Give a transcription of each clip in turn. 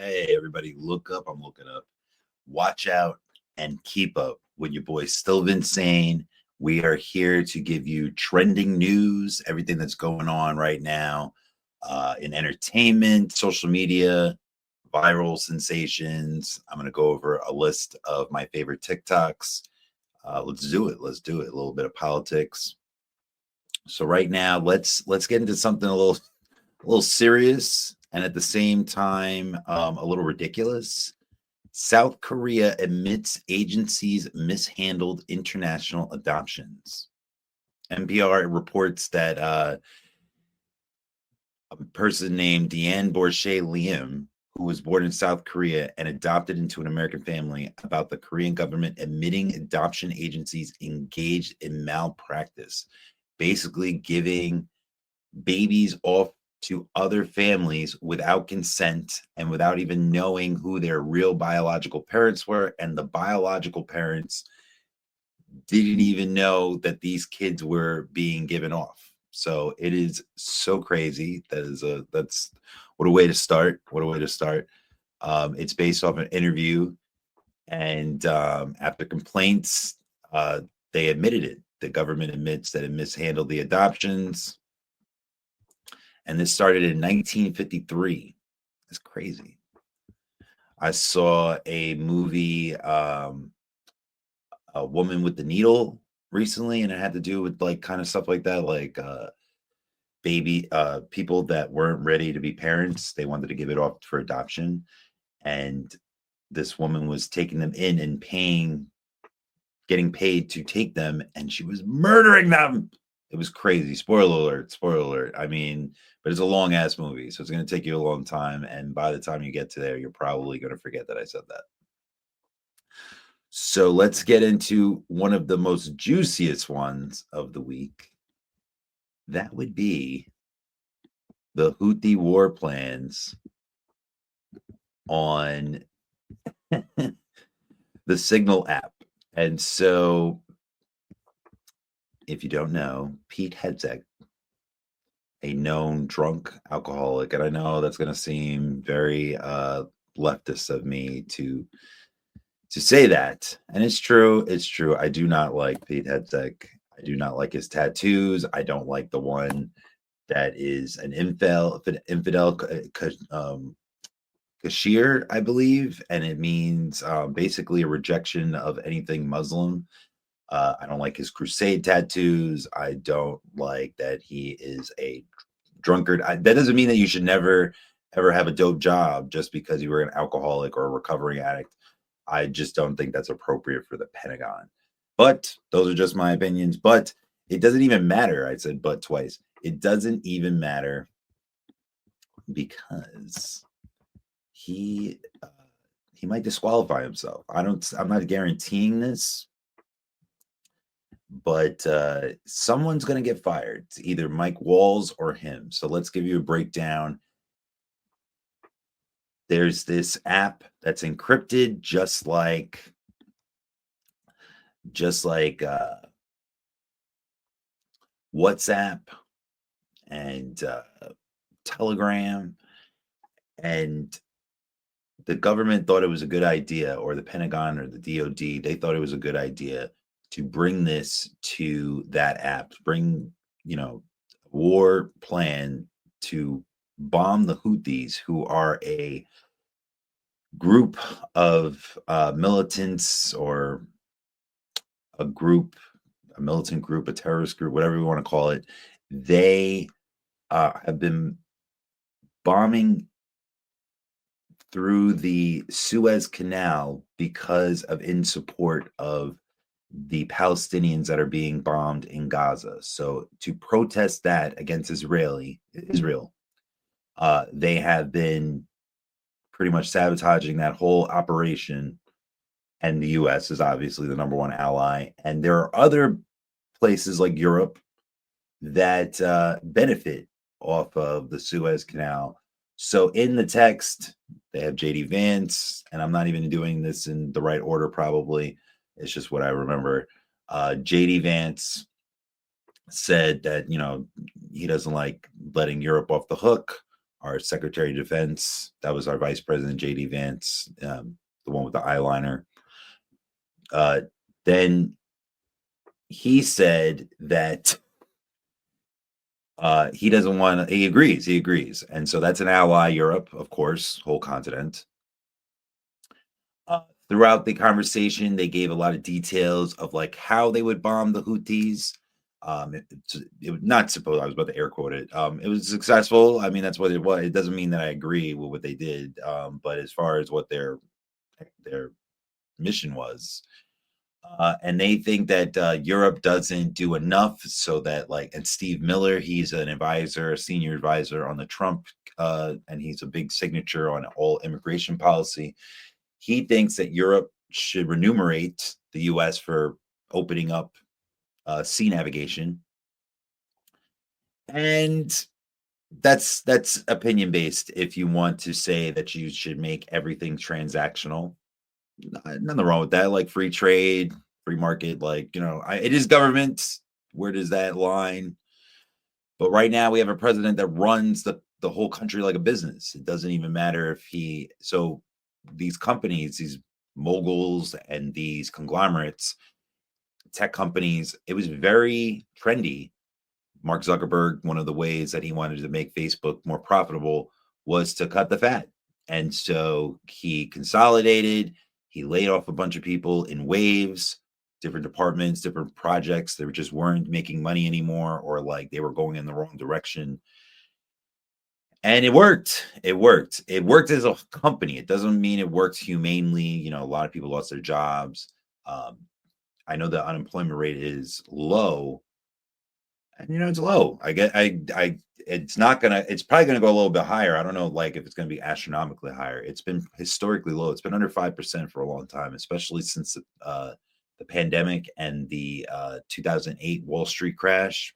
Hey, everybody, look up. I'm looking up. Watch out and keep up with your boy StillVinSane. We are here to give you trending news, everything that's going on right now in entertainment, social media, viral sensations. I'm going to go over a list of my favorite TikToks. Let's do it. Let's do it. A little bit of politics. So right now, let's get into something a little serious and at the same time a little ridiculous. South Korea admits agencies mishandled international adoptions. NPR reports that a person named Deanne Borsche Liam, who was born in South Korea and adopted into an American family, about the Korean government admitting adoption agencies engaged in malpractice, basically giving babies off to other families without consent and without even knowing who their real biological parents were. And the biological parents didn't even know that these kids were being given off. So it is so crazy. That's what a way to start. What a way to start. It's based off an interview, and after complaints, they admitted it. The government admits that it mishandled the adoptions. And this started in 1953. It's crazy. I saw a movie, A Woman with the Needle, recently, and it had to do with like kind of stuff like that, like baby people that weren't ready to be parents. They wanted to give it off for adoption. And this woman was taking them in and getting paid to take them, and she was murdering them. It was crazy. Spoiler alert, spoiler alert. I mean, but it's a long ass movie, so it's going to take you a long time. And by the time you get to there, you're probably going to forget that I said that. So let's get into one of the most juiciest ones of the week. That would be the Houthi war plans on the Signal app. And so, if you don't know, Pete Hegseth, a known drunk alcoholic, and I know that's going to seem very leftist of me to say that, and it's true. It's true. I do not like Pete Hegseth. I do not like his tattoos. I don't like the one that is an infidel kashir, I believe, and it means basically a rejection of anything Muslim. I don't like his crusade tattoos. I don't like that he is a drunkard. That doesn't mean that you should never, ever have a dope job just because you were an alcoholic or a recovering addict. I just don't think that's appropriate for the Pentagon. But those are just my opinions. But it doesn't even matter. I said but twice. It doesn't even matter because he might disqualify himself. I'm not guaranteeing this, but someone's going to get fired. It's either Mike Walls or him. So let's give you a breakdown. There's this app that's encrypted just like WhatsApp and Telegram, and the government thought it was a good idea, or the Pentagon or the DOD, they thought it was a good idea to bring this to that app, bring, war plan to bomb the Houthis, who are a group of militants, or a militant group, a terrorist group, whatever you want to call it. They have been bombing through the Suez Canal because of in support of the Palestinians that are being bombed in Gaza. So to protest that against Israel, they have been pretty much sabotaging that whole operation. And the U.S. is obviously the number one ally. And there are other places like Europe that benefit off of the Suez Canal. So in the text, they have J.D. Vance, and I'm not even doing this in the right order probably. It's just what I remember. J.D. Vance said that, he doesn't like letting Europe off the hook. our Secretary of Defense. That was our Vice President, J.D. Vance, the one with the eyeliner. Then he said that he doesn't want to, he agrees. And so that's an ally, Europe, of course, whole continent. Throughout the conversation, they gave a lot of details of like how they would bomb the Houthis. It not supposed, I was about to air quote it. It was successful. I mean, that's what it was. It doesn't mean that I agree with what they did. But as far as what their mission was, and they think that Europe doesn't do enough, so that like, and Steve Miller, he's an advisor, a senior advisor on the Trump, and he's a big signature on all immigration policy. He thinks that Europe should remunerate the U.S. for opening up sea navigation, and that's opinion based. If you want to say that you should make everything transactional, nothing wrong with that. Like free trade, free market, like, it is government. Where does that line? But right now we have a president that runs the whole country like a business. It doesn't even matter if so these companies, these moguls and these conglomerates, tech companies, it was very trendy. Mark Zuckerberg, one of the ways that he wanted to make Facebook more profitable was to cut the fat. And so he consolidated, he laid off a bunch of people in waves, different departments, different projects. They just weren't making money anymore, or like they were going in the wrong direction. And it worked. It worked as a company. It doesn't mean it works humanely. A lot of people lost their jobs. I know the unemployment rate is low, and it's low. It's probably gonna go a little bit higher. I don't know, like if it's gonna be astronomically higher. It's been historically low. It's been under 5% for a long time, especially since the pandemic and the 2008 Wall Street crash.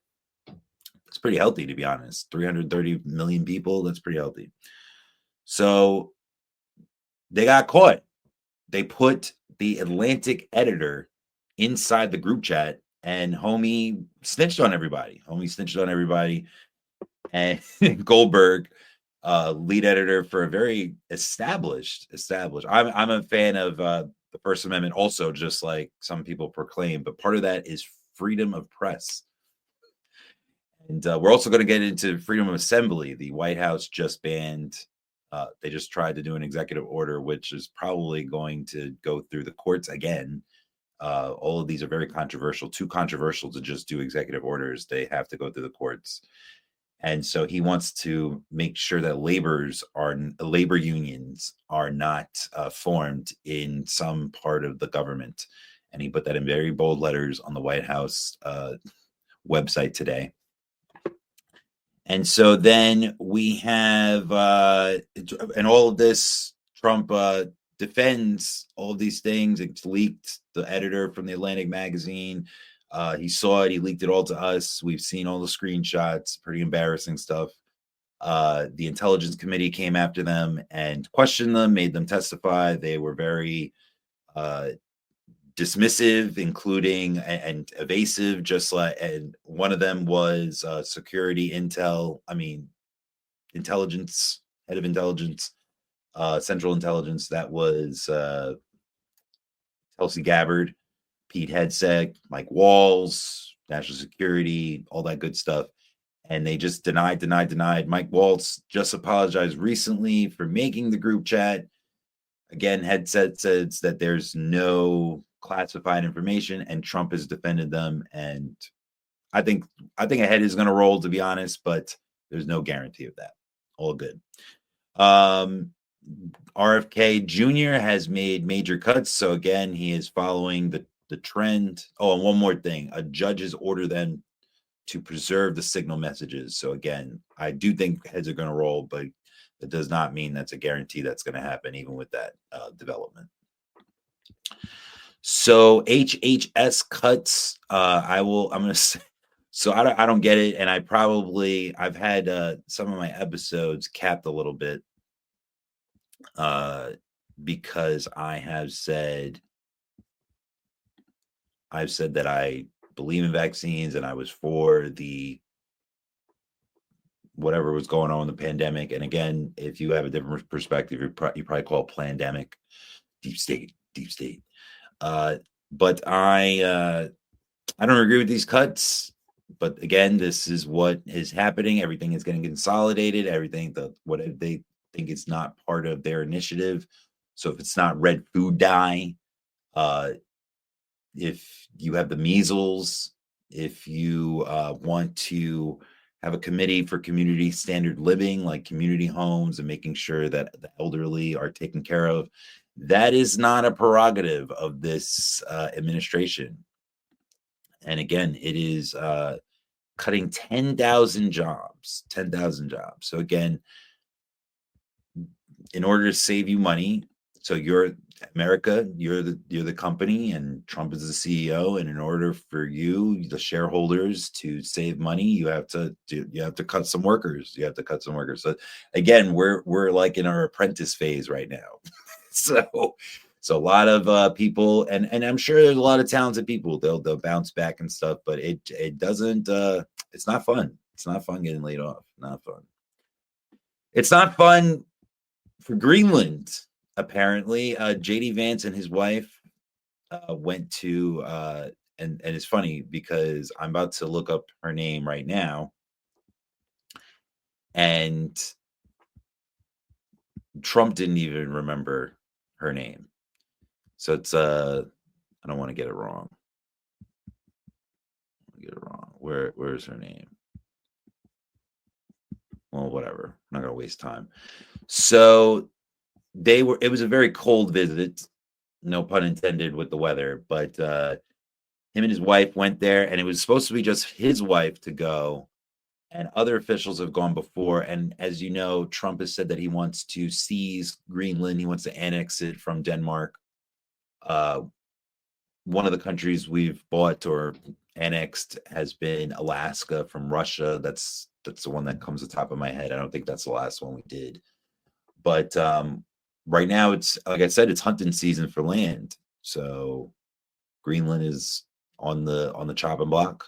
It's pretty healthy, to be honest. 330 million people, that's pretty healthy. So they got caught. They put the Atlantic editor inside the group chat, and homie snitched on everybody. And Goldberg, lead editor for a very established. I'm a fan of the First Amendment also, just like some people proclaim, but part of that is freedom of press. And we're also going to get into freedom of assembly. The White House just banned, they just tried to do an executive order, which is probably going to go through the courts again. All of these are very controversial, too controversial to just do executive orders. They have to go through the courts. And so he wants to make sure that labor unions are not formed in some part of the government. And he put that in very bold letters on the White House website today. And so then we have, and all of this, Trump defends all of these things. It's leaked. The editor from the Atlantic magazine, he saw it. He leaked it all to us. We've seen all the screenshots. Pretty embarrassing stuff. The Intelligence Committee came after them and questioned them, made them testify. They were very dismissive, including and evasive, just like, and one of them was intelligence, head of intelligence, central intelligence. That was Tulsi Gabbard, Pete Hegseth, Mike Walls, national security, all that good stuff. And they just denied. Mike Waltz just apologized recently for making the group chat. Again, Hegseth says that there's no classified information, and Trump has defended them. And I think a head is going to roll, to be honest, but there's no guarantee of that. All good. RFK Jr. has made major cuts. So again, he is following the trend. Oh, and one more thing. A judge has ordered them to preserve the signal messages. So again, I do think heads are going to roll, but that does not mean that's a guarantee that's going to happen, even with that development. So HHS cuts. I'm going to say, so I don't get it. And I've had some of my episodes capped a little bit because I've said that I believe in vaccines and I was for the whatever was going on with the pandemic. And again, if you have a different perspective, you probably call it plandemic, deep state, deep state. But I don't agree with these cuts. But again, this is what is happening. Everything is getting consolidated. Everything, what they think is not part of their initiative. So if it's not red food dye, if you have the measles, if you want to have a committee for community standard living, like community homes and making sure that the elderly are taken care of, that is not a prerogative of this administration. And again, it is cutting 10,000 jobs, 10,000 jobs. So again, in order to save you money, so you're America, you're the company, and Trump is the CEO. And in order for you, the shareholders, to save money, you have to cut some workers. You have to cut some workers. So again, we're like in our apprentice phase right now. So a lot of people, and I'm sure there's a lot of talented people. They'll bounce back and stuff, but it doesn't. It's not fun. It's not fun getting laid off. Not fun. It's not fun for Greenland. Apparently, JD Vance and his wife went to, and it's funny because I'm about to look up her name right now, and Trump didn't even remember her name. So it's I don't want to get it wrong. Where's her name? Well, whatever. I'm not gonna waste time. So it was a very cold visit, no pun intended with the weather, but him and his wife went there, and it was supposed to be just his wife to go, and other officials have gone before. And as you know, Trump has said that he wants to seize Greenland. He wants to annex it from Denmark. One of the countries we've bought or annexed has been Alaska from Russia. That's the one that comes to the top of my head. I don't think that's the last one we did. But right now, it's like I said, it's hunting season for land. So Greenland is on the chopping block.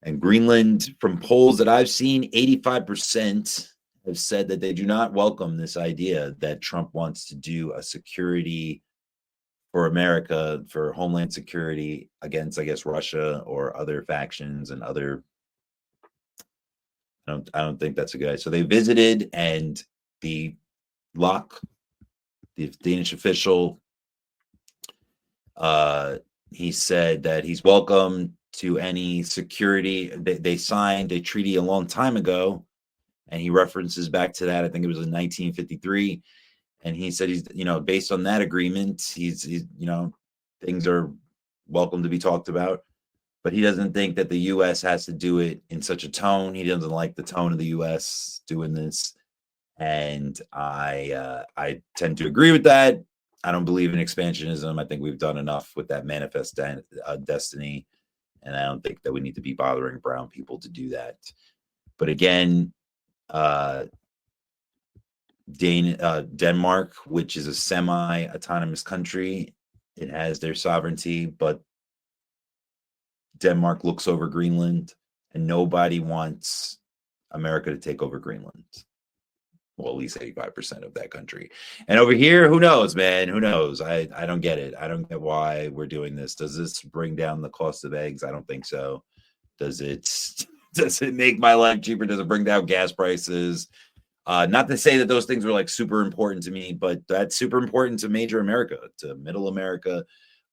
And Greenland, from polls that I've seen, 85% have said that they do not welcome this idea that Trump wants to do a security for America, for homeland security against, I guess, Russia or other factions and other. I don't think that's a good idea. So they visited, and the Danish official, he said that he's welcome to any security. They signed a treaty a long time ago, and he references back to that. I think it was in 1953. And he said he's, based on that agreement, he's things are welcome to be talked about. But he doesn't think that the U.S. has to do it in such a tone. He doesn't like the tone of the U.S. doing this. And I tend to agree with that. I don't believe in expansionism. I think we've done enough with that manifest destiny. And I don't think that we need to be bothering brown people to do that. But again, Denmark, which is a semi-autonomous country, it has their sovereignty, but Denmark looks over Greenland, and nobody wants America to take over Greenland. Well, at least 85% of that country. And over here, who knows, man? Who knows? I don't get it. I don't get why we're doing this. Does this bring down the cost of eggs? I don't think so. Does it make my life cheaper? Does it bring down gas prices? Not to say that those things were like super important to me, but that's super important to major America, to middle America.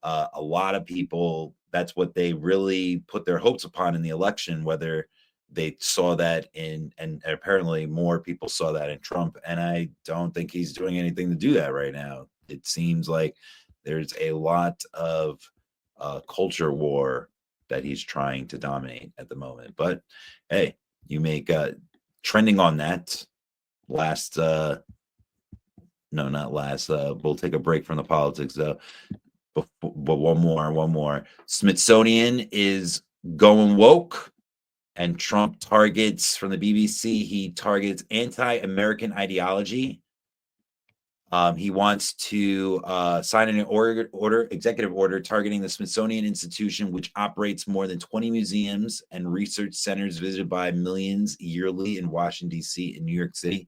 A lot of people, that's what they really put their hopes upon in the election, whether they saw that and apparently more people saw that in Trump. And I don't think he's doing anything to do that right now. It seems like there's a lot of culture war that he's trying to dominate at the moment. But hey, you make trending on that. We'll take a break from the politics though. But one more. Smithsonian is going woke, and Trump targets, from the BBC, he targets anti-American ideology. He wants to sign an executive order targeting the Smithsonian Institution, which operates more than 20 museums and research centers visited by millions yearly in Washington, D.C. and New York City.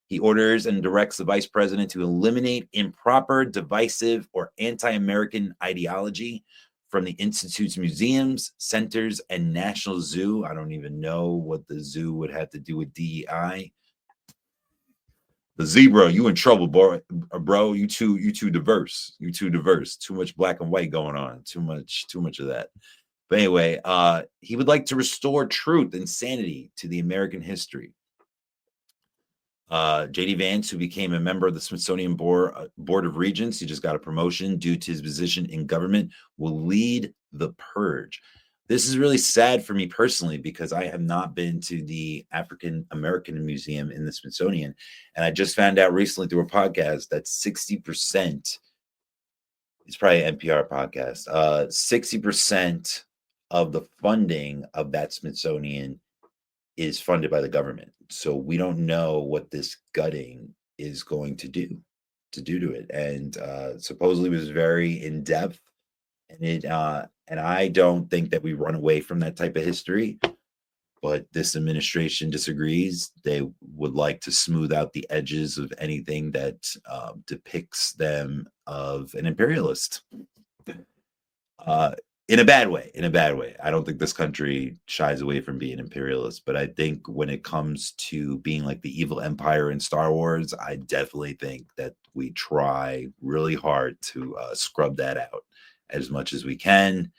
He orders and directs the vice president to eliminate improper, divisive, or anti-American ideology from the Institute's museums, centers, and national zoo. I don't even know what the zoo would have to do with DEI. The zebra, you in trouble, bro. You too diverse. You too diverse. Too much black and white going on. Too much of that. But anyway, he would like to restore truth and sanity to the American history. J.D. Vance, who became a member of the Smithsonian Board of Regents, he just got a promotion due to his position in government, will lead the purge. This is really sad for me personally because I have not been to the African American Museum in the Smithsonian. And I just found out recently through a podcast that 60%, it's probably an NPR podcast, 60% of the funding of that Smithsonian is funded by the government. So we don't know what this gutting is going to do to it. And supposedly it was very in depth. And I don't think that we run away from that type of history, but this administration disagrees. They would like to smooth out the edges of anything that depicts them of an imperialist. In a bad way. I don't think this country shies away from being imperialist, but I think when it comes to being like the evil empire in Star Wars, I definitely think that we try really hard to scrub that out as much as we can.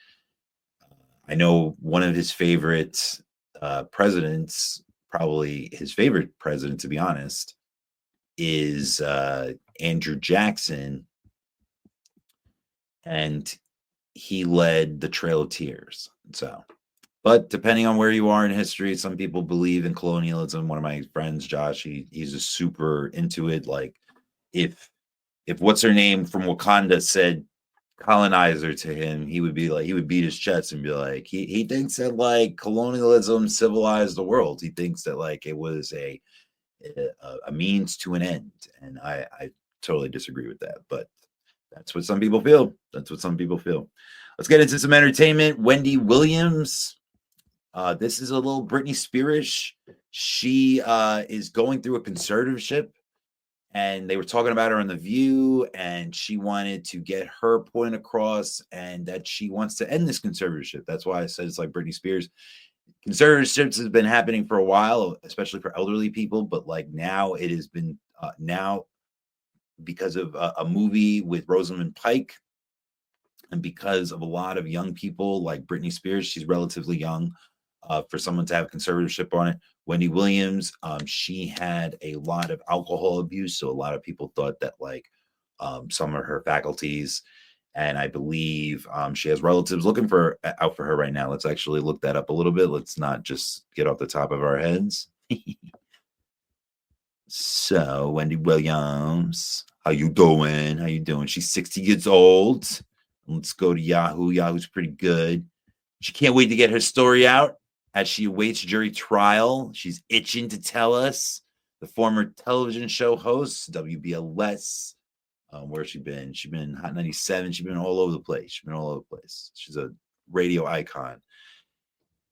I know one of his favorite presidents, probably his favorite president, to be honest, is Andrew Jackson. And he led the Trail of Tears. So, but depending on where you are in history, some people believe in colonialism. One of my friends, Josh, he's a super into it. Like if what's her name from Wakanda said colonizer to him, he would beat his chest and be like, he thinks that like colonialism civilized the world. He thinks that like it was a means to an end. And I totally disagree with that. But that's what some people feel. Let's get into some entertainment. Wendy Williams. This is a little Britney Spears. She is going through a conservatorship, and they were talking about her on The View, and she wanted to get her point across and that she wants to end this conservatorship. That's why I said it's like Britney Spears. Conservatorships has been happening for a while, especially for elderly people, but like now it has been now because of a movie with Rosamund Pike and because of a lot of young people like Britney Spears. She's relatively young for someone to have conservatorship on it. Wendy Williams, she had a lot of alcohol abuse, so a lot of people thought that like some of her faculties, and I believe she has relatives looking out for her right now. Let's actually look that up a little bit. Let's not just get off the top of our heads. So, Wendy Williams, how you doing? She's 60 years old. Let's go to Yahoo. Yahoo's pretty good. She can't wait to get her story out as she awaits jury trial. She's itching to tell us. The former television show host, WBLS. Where's she been? She's been Hot 97. She's been all over the place. She's a radio icon.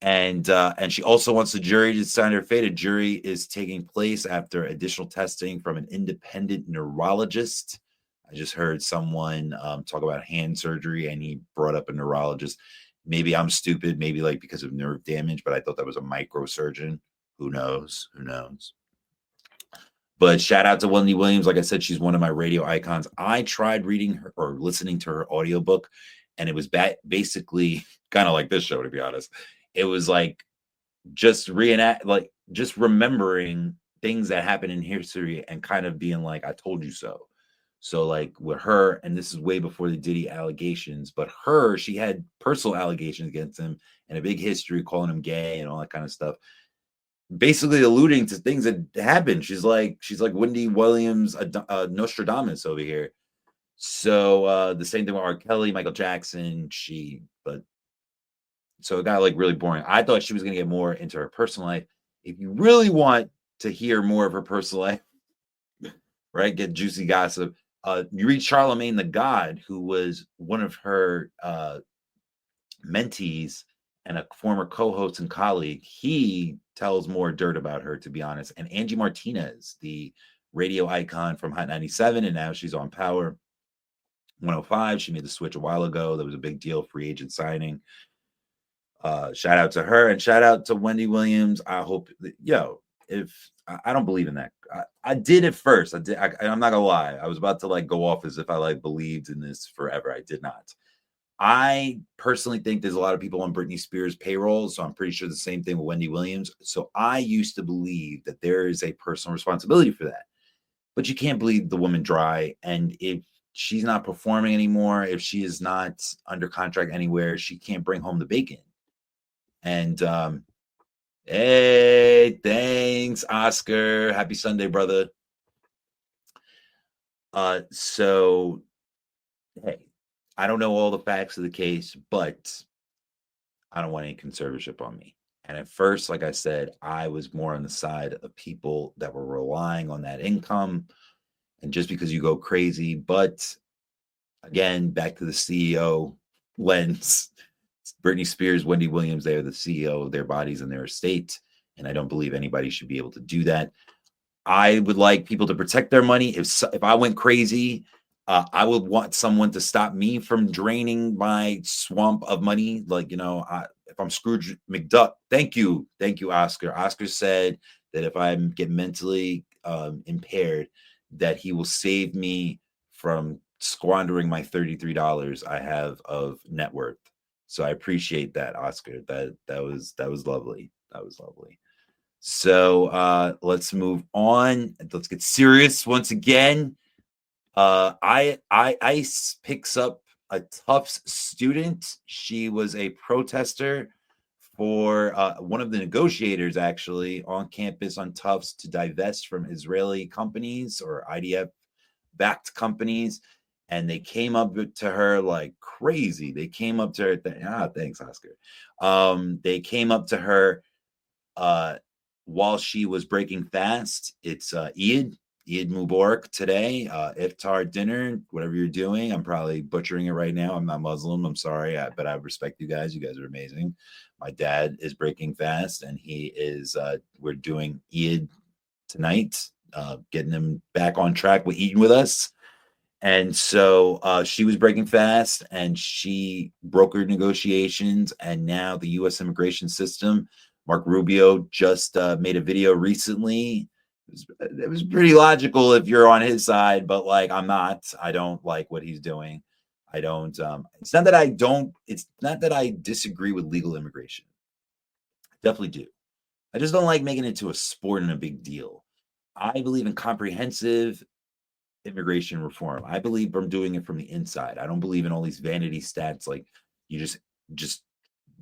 And she also wants the jury to decide her fate. A jury is taking place after additional testing from an independent neurologist. I just heard someone talk about hand surgery, and he brought up a neurologist. Maybe I'm stupid, maybe like because of nerve damage, but I thought that was a microsurgeon. Who knows? But shout out to Wendy Williams. Like I said, she's one of my radio icons. I tried reading her or listening to her audiobook, and it was basically kind of like this show, to be honest. It was like just remembering things that happened in history and kind of being like, I told you so. So like with her, and this is way before the Diddy allegations, but she had personal allegations against him and a big history calling him gay and all that kind of stuff, basically alluding to things that happened. She's like Wendy Williams, Nostradamus over here. So the same thing with R. Kelly, Michael Jackson. So it got like really boring. I thought she was going to get more into her personal life. If you really want to hear more of her personal life, right? Get juicy gossip. You read Charlemagne the God, who was one of her mentees and a former co-host and colleague. He tells more dirt about her, to be honest. And Angie Martinez, the radio icon from Hot 97, and now she's on Power 105. She made the switch a while ago. That was a big deal, free agent signing. Shout out to her and shout out to Wendy Williams. I hope that, if I don't believe in that. I did at first. I'm not gonna lie. I was about to like go off as if I like believed in this forever. I did not. I personally think there's a lot of people on Britney Spears' payroll, so I'm pretty sure the same thing with Wendy Williams. So I used to believe that there is a personal responsibility for that, but you can't bleed the woman dry. And if she's not performing anymore, if she is not under contract anywhere, she can't bring home the bacon. And hey, thanks, Oscar. Happy Sunday, brother. So hey, I don't know all the facts of the case, but I don't want any conservatorship on me. And at first, like I said, I was more on the side of people that were relying on that income. And just because you go crazy, but again, back to the CEO lens, Britney Spears, Wendy Williams, they are the CEO of their bodies and their estate. And I don't believe anybody should be able to do that. I would like people to protect their money. If I went crazy, I would want someone to stop me from draining my swamp of money. Like, if I'm Scrooge McDuck, thank you, Oscar. Oscar said that if I get mentally impaired, that he will save me from squandering my $33 I have of net worth. So I appreciate that, Oscar. That was lovely. That was lovely. So let's move on. Let's get serious once again. ICE picks up a Tufts student. She was a protester for one of the negotiators actually on campus on Tufts to divest from Israeli companies or IDF backed companies. And they came up to her like crazy. They came up to her. Thanks, Oscar. They came up to her while she was breaking fast. It's Eid Mubarak today, iftar dinner, whatever you're doing. I'm probably butchering it right now. I'm not Muslim. I'm sorry, but I respect you guys. You guys are amazing. My dad is breaking fast, and he is. We're doing Eid tonight, getting him back on track with eating with us. And so she was breaking fast, and she brokered negotiations, and now the U.S. immigration system. Mark Rubio just made a video recently. It was pretty logical if you're on his side, but like I'm not. I don't like what he's doing. I don't. It's not that I don't. It's not that I disagree with legal immigration. I definitely do. I just don't like making it to a sport and a big deal. I believe in comprehensive immigration reform. I believe I'm doing it from the inside. I don't believe in all these vanity stats like you just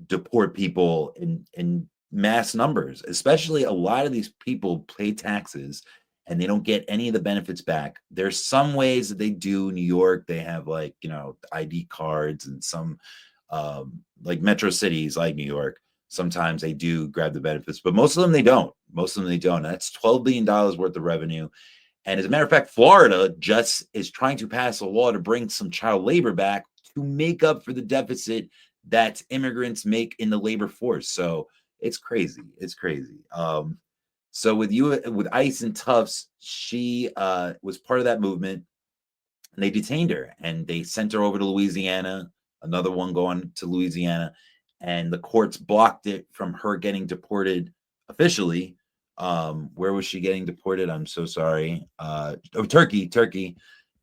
deport people in mass numbers. Especially a lot of these people pay taxes and they don't get any of the benefits back. There's some ways that they do. New York, they have like, ID cards, and some like metro cities like New York, sometimes they do grab the benefits, but most of them they don't. Most of them they don't. That's $12 billion worth of revenue. And as a matter of fact, Florida just is trying to pass a law to bring some child labor back to make up for the deficit that immigrants make in the labor force. So it's crazy. It's crazy. So with ICE and Tufts, she was part of that movement, and they detained her and they sent her over to Louisiana. Another one going to Louisiana, and the courts blocked it from her getting deported officially. Where was she getting deported? I'm so sorry. Turkey.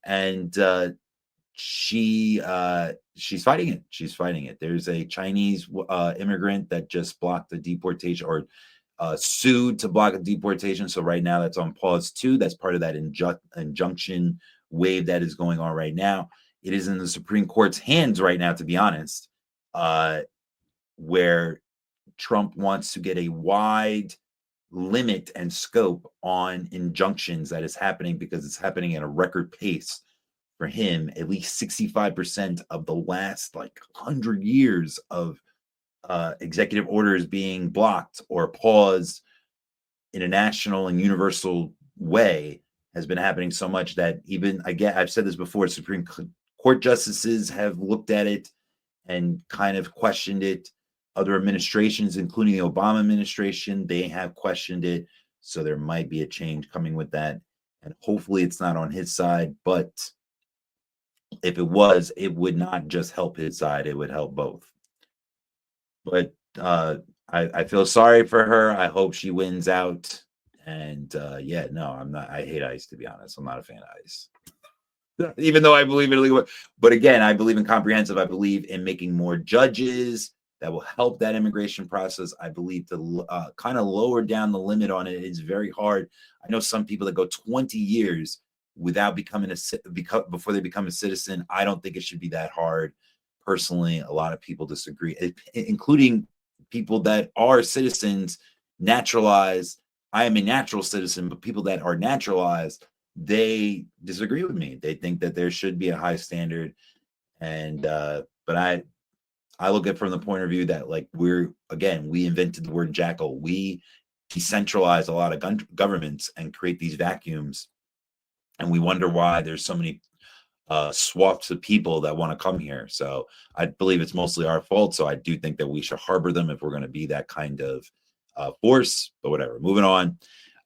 And she's fighting it. She's fighting it. There's a Chinese immigrant that just blocked the deportation, or sued to block a deportation. So right now that's on pause too. That's part of that injunction wave that is going on right now. It is in the Supreme Court's hands right now, to be honest, where Trump wants to get a wide limit and scope on injunctions that is happening, because it's happening at a record pace for him. At least 65% of the last like 100 years of executive orders being blocked or paused in a national and universal way has been happening so much that even I've said this before, Supreme Court justices have looked at it and kind of questioned it. Other administrations, including the Obama administration, they have questioned it. So there might be a change coming with that. And hopefully it's not on his side. But if it was, it would not just help his side, it would help both. But I feel sorry for her. I hope she wins out. And yeah, no, I'm not. I hate ICE, to be honest. I'm not a fan of ICE. Even though I believe in illegal, but again, I believe in comprehensive. I believe in making more judges that will help that immigration process. I believe to kind of lower down the limit on it is very hard. I know some people that go 20 years without becoming before they become a citizen. I don't think it should be that hard. Personally, a lot of people disagree, including people that are citizens, naturalized. I am a natural citizen, but people that are naturalized, they disagree with me. They think that there should be a high standard. And but I look at it from the point of view that, like, we invented the word jackal. We decentralize a lot of governments and create these vacuums, and we wonder why there's so many swaths of people that want to come here. So I believe it's mostly our fault. So I do think that we should harbor them if we're going to be that kind of force. But whatever. Moving on.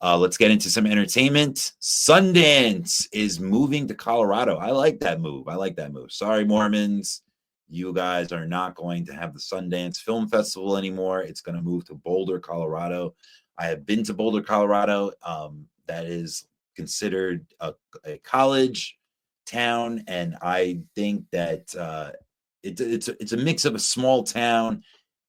Let's get into some entertainment. Sundance is moving to Colorado. I like that move. Sorry, Mormons. You guys are not going to have the Sundance Film Festival anymore. It's going to move to Boulder, Colorado. I have been to Boulder, Colorado. That is considered a college town, and I think that it's a mix of a small town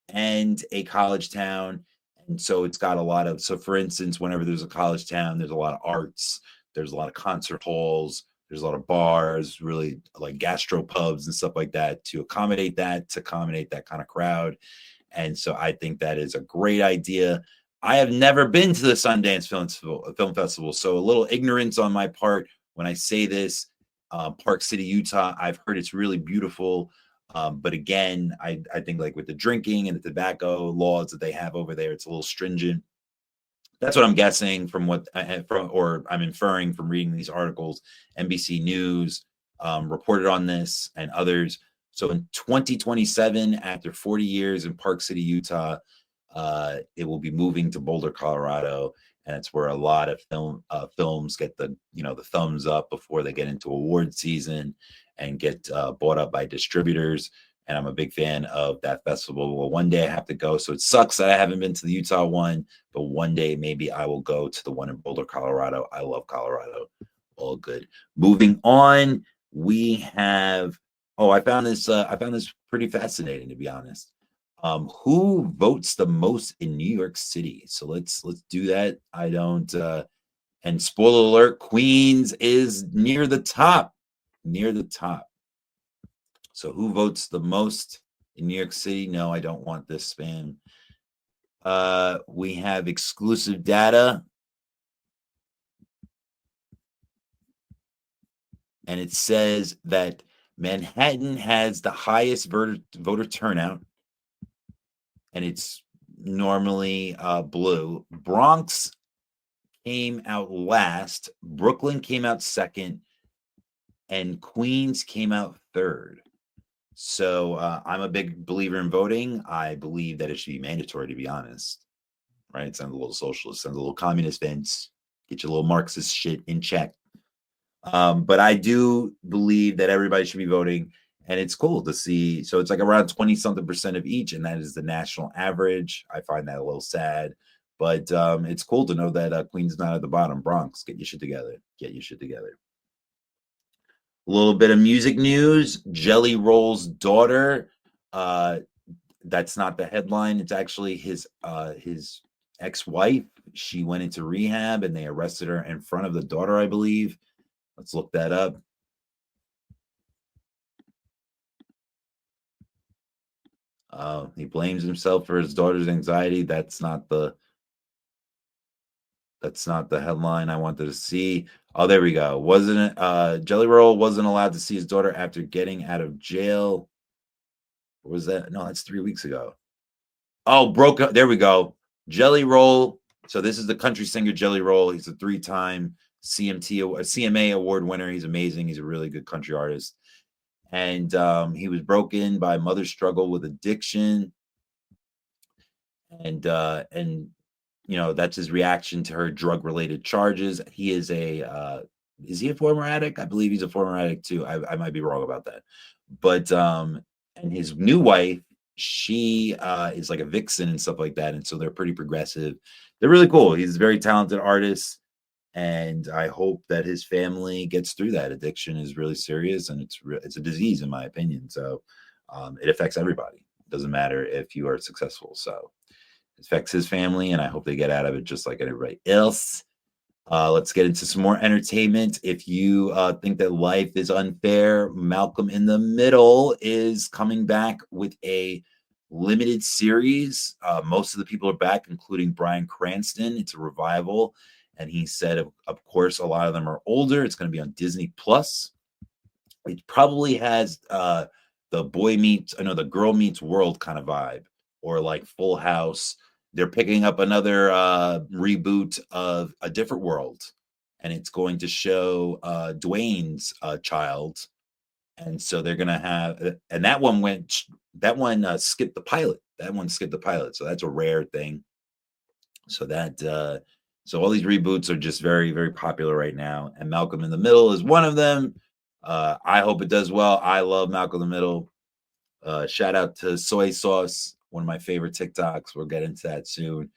and a college town. And so it's got a lot of, so for instance, whenever there's a college town, there's a lot of arts, there's a lot of concert halls, there's a lot of bars, really like gastropubs and stuff like that to accommodate that kind of crowd. And so I think that is a great idea. I have never been to the Sundance Film Festival, so a little ignorance on my part when I say this. Park City, Utah, I've heard it's really beautiful. But again, I think, like, with the drinking and the tobacco laws that they have over there, it's a little stringent. That's what I'm guessing from what I'm inferring from reading these articles. NBC News reported on this and others. So in 2027, after 40 years in Park City, Utah, it will be moving to Boulder, Colorado. And it's where a lot of films get the thumbs up before they get into award season and get bought up by distributors. And I'm a big fan of that festival. Well, one day I have to go. So it sucks that I haven't been to the Utah one, but one day maybe I will go to the one in Boulder, Colorado. I love Colorado. All good. Moving on, we have, I found this pretty fascinating, to be honest. Who votes the most in New York City? So let's do that. I don't and spoiler alert, Queens is near the top. So who votes the most in New York City? No, I don't want this spam. We have exclusive data. And it says that Manhattan has the highest voter turnout, and it's normally blue. Bronx came out last. Brooklyn came out second, and Queens came out third. So I'm a big believer in voting. I believe that it should be mandatory, to be honest. Right? Send a little socialist, send a little communist, Vince. Get your little Marxist shit in check. But I do believe that everybody should be voting, and it's cool to see. So it's like around 20-something% of each, and that is the national average. I find that a little sad, but it's cool to know that Queens is not at the bottom. Bronx, get your shit together. A little bit of music news. Jelly Roll's daughter. That's not the headline. It's actually his ex-wife. She went into rehab, and they arrested her in front of the daughter, I believe. Let's look that up. He blames himself for his daughter's anxiety. That's not the headline I wanted to see. Oh, there we go. Wasn't it? Jelly Roll wasn't allowed to see his daughter after getting out of jail. Or was that? No, that's 3 weeks ago. Oh, broke up. There we go. Jelly Roll. So this is the country singer Jelly Roll. He's a 3-time CMA award winner. He's amazing. He's a really good country artist. And he was broken by a mother's struggle with addiction. And that's his reaction to her drug related charges. He is is he a former addict? I believe he's a former addict too. I might be wrong about that. But and his new wife, she is like a vixen and stuff like that. And so they're pretty progressive. They're really cool. He's a very talented artist. And I hope that his family gets through that. Addiction is really serious, and it's a disease, in my opinion. So it affects everybody. It doesn't matter if you are successful. So it affects his family, and I hope they get out of it just like everybody else. Let's get into some more entertainment. If you think that life is unfair, Malcolm in the Middle is coming back with a limited series. Most of the people are back, including Bryan Cranston. It's a revival. And he said, of course, a lot of them are older. It's going to be on Disney Plus. It probably has the girl meets world kind of vibe, or like Full House. They're picking up another reboot of A Different World, and it's going to show Dwayne's child. And so they're going to have, and that one skipped the pilot. That one skipped the pilot. So that's a rare thing. So all these reboots are just very, very popular right now. And Malcolm in the Middle is one of them. I hope it does well. I love Malcolm in the Middle. Shout out to Soy Sauce, one of my favorite TikToks. We'll get into that soon.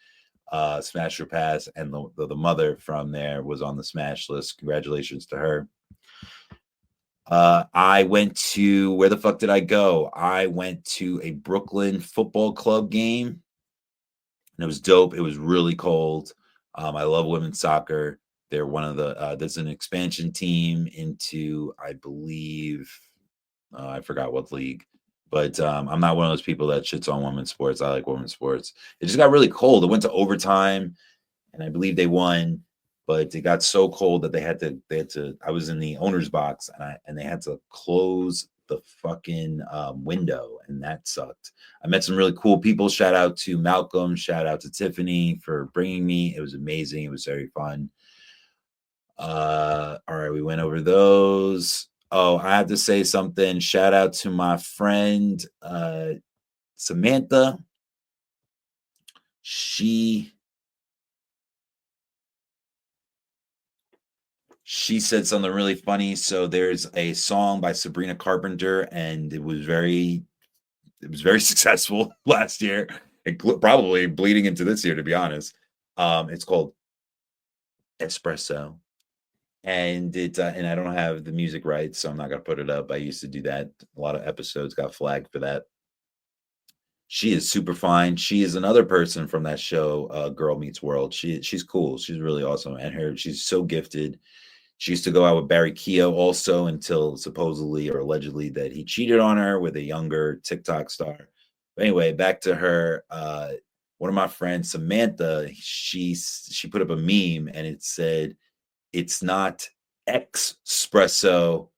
Smash or Pass, and the mother from there was on the Smash list. Congratulations to her. I went to, where the fuck did I go? I went to a Brooklyn Football Club game, and it was dope. It was really cold. I love women's soccer. They're one of there's an expansion team into, I believe, I forgot what league, but I'm not one of those people that shits on women's sports. I like women's sports. It just got really cold. It went to overtime, and I believe they won, but it got so cold that they had to. I was in the owner's box, and they had to close the fucking window, and that sucked. I met some really cool people. Shout out to Malcolm. Shout out to Tiffany for bringing me. It was amazing. It was very fun. All right, we went over those. Oh, I have to say something. Shout out to my friend Samantha. She said something really funny. So there's a song by Sabrina Carpenter, and it was very successful last year, and probably bleeding into this year, to be honest. It's called Espresso, and and I don't have the music rights, so I'm not gonna put it up. I used to do that. A lot of episodes got flagged for that. She is super fine. She is another person from that show, Girl Meets World. She's cool. She's really awesome, and she's so gifted. She used to go out with Barry Keogh also, until supposedly or allegedly that he cheated on her with a younger TikTok star. But anyway, back to her. One of my friends, Samantha, she put up a meme, and it said, "It's not espresso,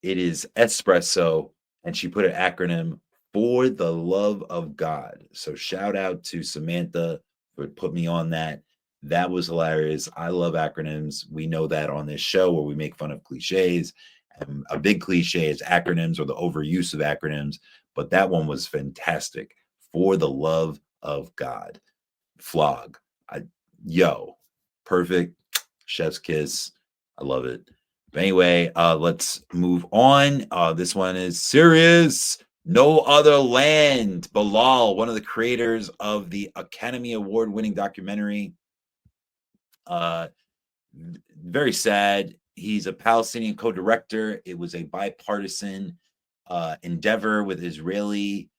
it is espresso," and she put an acronym, "For the Love of God." So shout out to Samantha for put me on that. That was hilarious. I love acronyms. We know that on this show, where we make fun of cliches. And a big cliche is acronyms, or the overuse of acronyms. But that one was fantastic. For the Love of God. Flog. Perfect. Chef's kiss. I love it. But anyway, let's move on. This one is serious. No Other Land. Bilal, one of the creators of the Academy Award winning documentary. Very sad. He's a Palestinian co-director. It was a bipartisan endeavor with Israeli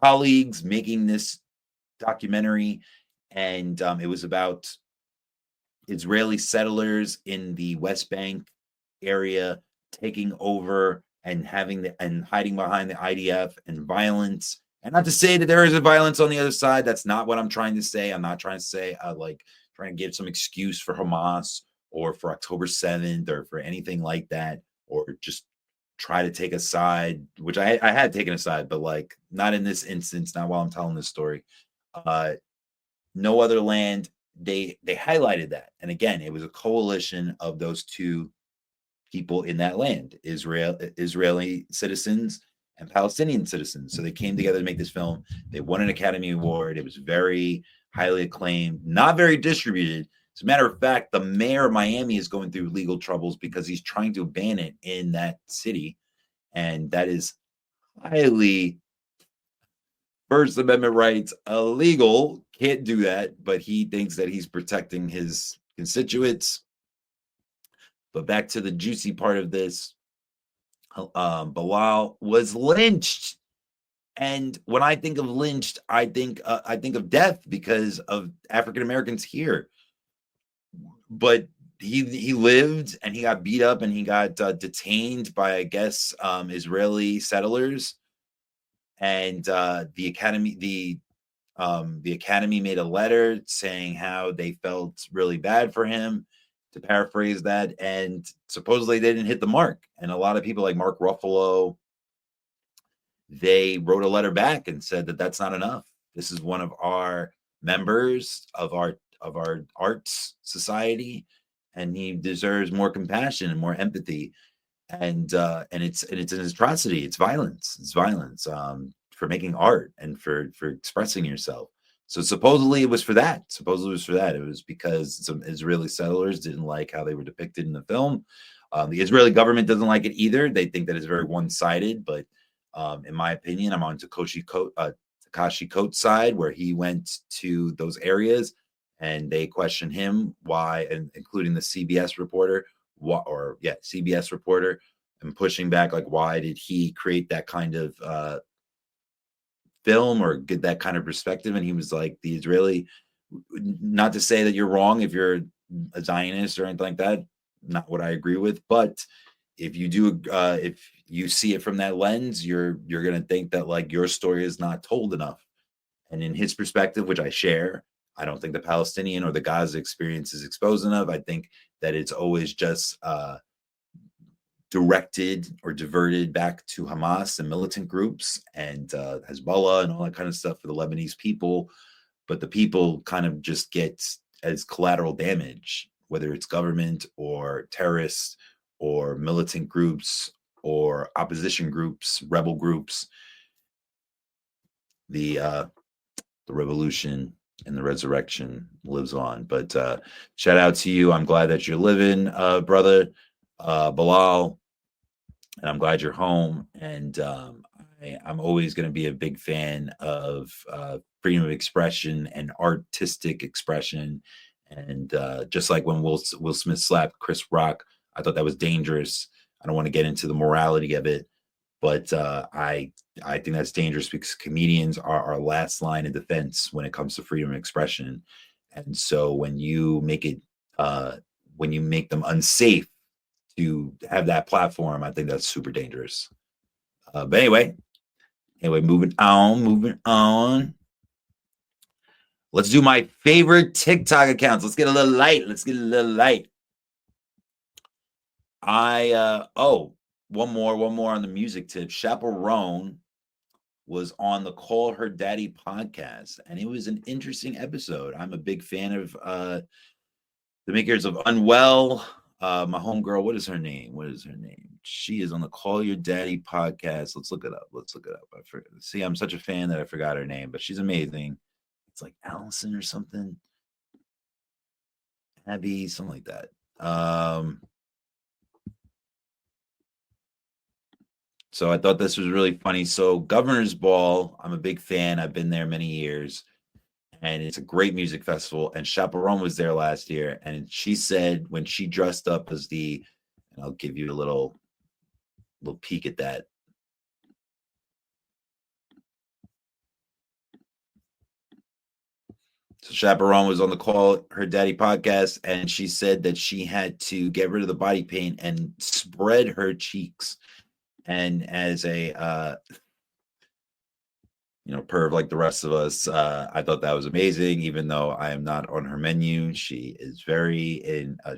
colleagues making this documentary, and it was about Israeli settlers in the West Bank area taking over and hiding behind the IDF and violence. And not to say that there isn't violence on the other side. That's not what I'm trying to say. I'm not trying to say trying to give some excuse for Hamas or for October 7th or for anything like that, or just try to take a side, which I had taken a side, but not in this instance, not while I'm telling this story. No Other Land they highlighted that. And again, it was a coalition of those two people in that land, Israeli citizens and Palestinian citizens. So they came together to make this film. They won an Academy Award. It was very highly acclaimed, not very distributed. As a matter of fact, the mayor of Miami is going through legal troubles because he's trying to ban it in that city. And that is highly First Amendment rights illegal. Can't do that, but he thinks that he's protecting his constituents. But back to the juicy part of this, Bilal was lynched. And when I think of lynched, I think of death because of African Americans here. But he lived, and he got beat up, and he got detained by, I guess, Israeli settlers. And the academy made a letter saying how they felt really bad for him, to paraphrase that, and supposedly they didn't hit the mark. And a lot of people like Mark Ruffalo, they wrote a letter back and said that that's not enough. This is one of our members of our arts society, and he deserves more compassion and more empathy. And it's an atrocity. It's violence. It's violence for making art and for expressing yourself. So supposedly it was for that. It was because some Israeli settlers didn't like how they were depicted in the film. The Israeli government doesn't like it either. They think that it's very one-sided. But in my opinion, I'm on Takashi Coates' side, where he went to those areas and they questioned him why, and including the CBS reporter, CBS reporter, and pushing back, like, why did he create that kind of film or get that kind of perspective? And he was like, the Israeli, not to say that you're wrong if you're a Zionist or anything like that, not what I agree with, but if you do, if you see it from that lens, you're going to think that, like, your story is not told enough. And in his perspective, which I share, I don't think the Palestinian or the Gaza experience is exposed enough. I think that it's always just directed or diverted back to Hamas and militant groups and Hezbollah and all that kind of stuff for the Lebanese people. But the people kind of just get as collateral damage, whether it's government or terrorists or militant groups or opposition groups, rebel groups. The revolution and the resurrection lives on. But shout out to you. I'm glad that you're living, brother Bilal, and I'm glad you're home. And I'm always going to be a big fan of freedom of expression and artistic expression. And just like when Will Smith slapped Chris Rock, I thought that was dangerous. I don't want to get into the morality of it, but I think that's dangerous because comedians are our last line of defense when it comes to freedom of expression. And so when you make them unsafe to have that platform, I think that's super dangerous. But anyway, moving on. Let's do my favorite TikTok accounts. Let's get a little light. One more on the music tip. Chaperone was on the Call Her Daddy podcast, and it was an interesting episode. I'm a big fan of the makers of Unwell. My homegirl, what is her name? She is on the Call Your Daddy podcast. Let's look it up. See, I'm such a fan that I forgot her name, but she's amazing. It's like Allison or something. Abby, something like that. So I thought this was really funny. So Governor's Ball, I'm a big fan. I've been there many years, and it's a great music festival. And Chaperone was there last year, and she said when she dressed up as and I'll give you a little peek at that. So Chaperone was on the Call Her Daddy podcast, and she said that she had to get rid of the body paint and spread her cheeks. And as a perv like the rest of us, I thought that was amazing. Even though I am not on her menu, she is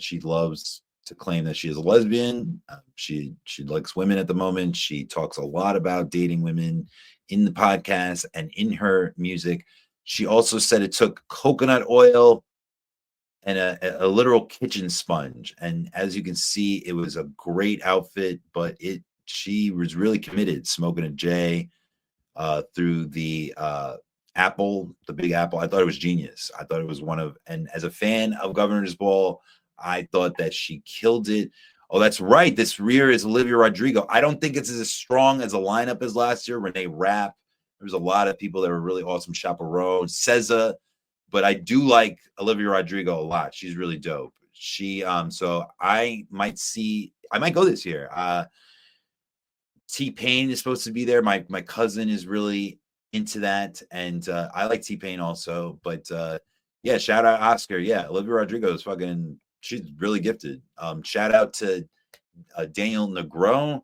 she loves to claim that she is a lesbian. She likes women at the moment. She talks a lot about dating women in the podcast and in her music. She also said it took coconut oil and a literal kitchen sponge. And as you can see, it was a great outfit, but she was really committed, smoking a J through the apple, the big apple. I thought it was genius. I thought it was and as a fan of Governor's Ball, I thought that she killed it. Oh, that's right. This rear is Olivia Rodrigo. I don't think it's as strong as a lineup as last year. Renee Rapp. There was a lot of people that were really awesome. Chaperone, Ceza, but I do like Olivia Rodrigo a lot. She's really dope. So I might go this year. T-Pain is supposed to be there. My cousin is really into that, and I like T-Pain also. But yeah, shout out Oscar. Yeah, Olivia Rodrigo is she's really gifted. Shout out to Daniel Negron.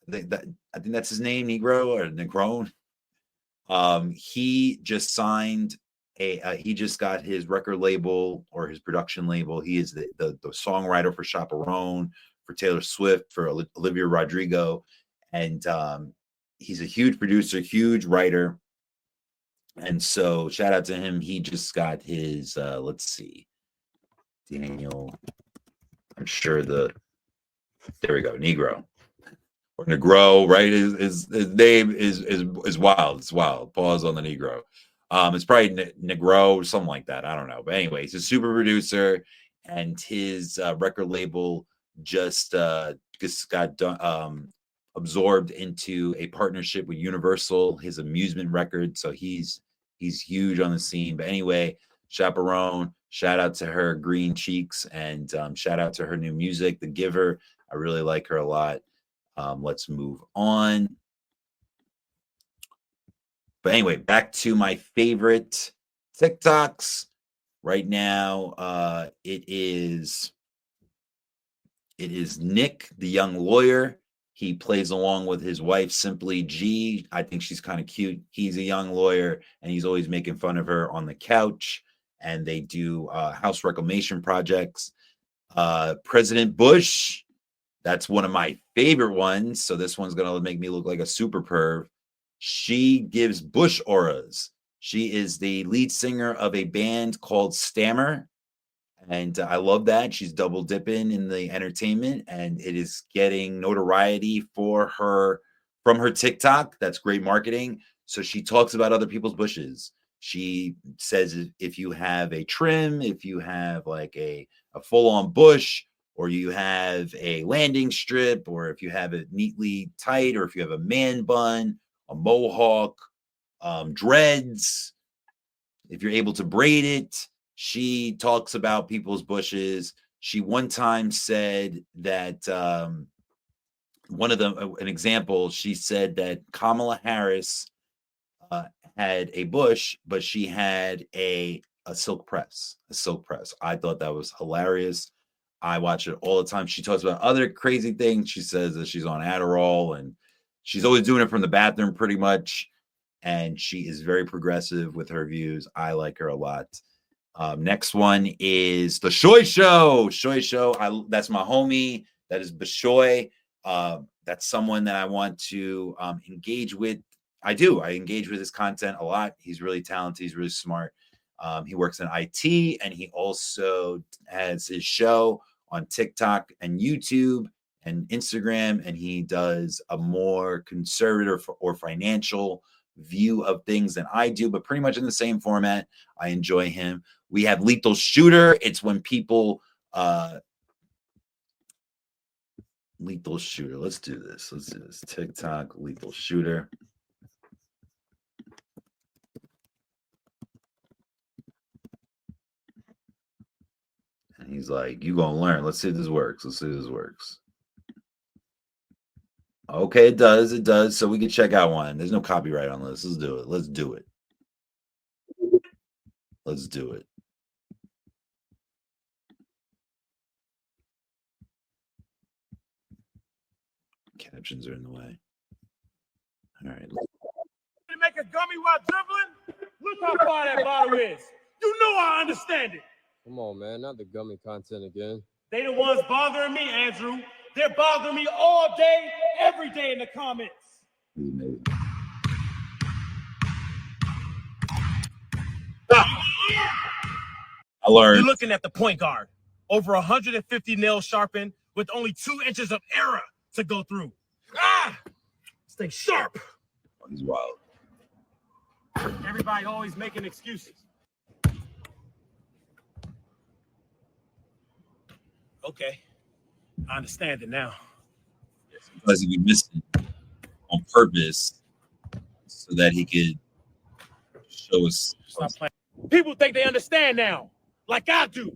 I think that's his name, Negro or Negron. He just signed he just got his record label or his production label. He is the songwriter for Chaperone, for Taylor Swift, for Olivia Rodrigo, and he's a huge producer, huge writer. And so shout out to him. He just got his let's see, Daniel. I'm sure there we go, Negro. Or Negro, right? His name is wild. It's wild. Pause on the Negro. It's probably Negro, something like that. I don't know. But anyway, he's a super producer, and his record label just got done, absorbed into a partnership with Universal, his amusement record. So he's huge on the scene. But anyway, Chaperone, shout out to her Green Cheeks, and shout out to her new music, The Giver. I really like her a lot. Let's move on. But anyway, back to my favorite TikToks right now. It is Nick, the young lawyer. He plays along with his wife, Simply G. I think she's kind of cute. He's a young lawyer, and he's always making fun of her on the couch. And they do house reclamation projects. President Bush. That's one of my favorite ones. So this one's going to make me look like a super perv. She gives Bush auras. She is the lead singer of a band called Stammer. And I love that. She's double dipping in the entertainment, and it is getting notoriety for her from her TikTok. That's great marketing. So she talks about other people's bushes. She says if you have a trim, if you have like a full-on bush, or you have a landing strip, or if you have it neatly tight, or if you have a man bun, a mohawk, dreads, if you're able to braid it. She talks about people's bushes. She one time said that one of them, an example, she said that Kamala Harris had a bush, but she had a silk press, I thought that was hilarious. I watch it all the time. She talks about other crazy things. She says that she's on Adderall, and she's always doing it from the bathroom pretty much. And she is very progressive with her views. I like her a lot. Next one is the Shoy Show. Shoy Show. That's my homie. That is Bashoy. That's someone that I want to engage with. I engage with his content a lot. He's really talented. He's really smart. He works in IT, and he also has his show on TikTok and YouTube and Instagram, and he does a more conservative or financial view of things than I do, but pretty much in the same format. I enjoy him. We have Lethal Shooter. It's when people Lethal Shooter. Let's do this. TikTok Lethal Shooter. And he's like, you gonna learn. Let's see if this works. Okay, it does. So we can check out one. There's no copyright on this. Let's do it. Captions are in the way. All right. To make a gummy while dribbling? Look how far that bottle is. You know I understand it. Come on, man. Not the gummy content again. They the ones bothering me, Andrew. They're bothering me all day, every day in the comments. I learned. You're looking at the point guard. Over 150 nails sharpened with only 2 inches of error to go through. Stay sharp. He's wild. Everybody always making excuses. Okay, I understand it now. Because he would miss it on purpose so that he could show us. Stop playing. People think they understand now, like I do.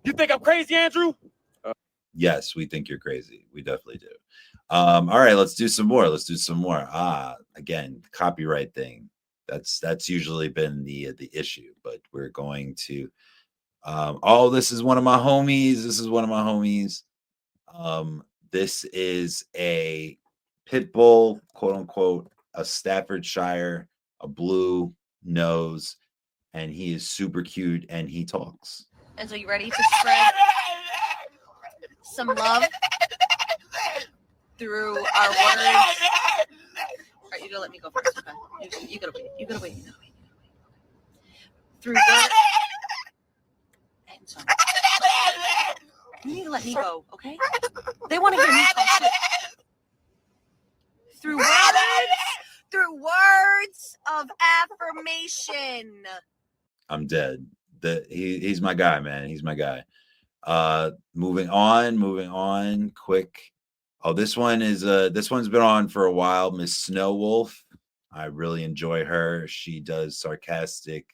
You think I'm crazy, Andrew? Yes, we think you're crazy. We definitely do. All right, let's do some more. Again, copyright thing. That's usually been the issue, but we're going to. This is one of my homies. This is a pit bull, quote unquote, a Staffordshire, a blue nose, and he is super cute and he talks. And so you ready to spread some love through our words? All right, you gotta let me go first. Okay? You gotta wait. Through words. I'm sorry. You need to let me go, okay? They want to hear me talk shit. Through words of affirmation. I'm dead. He's my guy, man. He's my guy. Moving on quick. Oh, this one's been on for a while. Miss Snow Wolf. I really enjoy her. She does sarcastic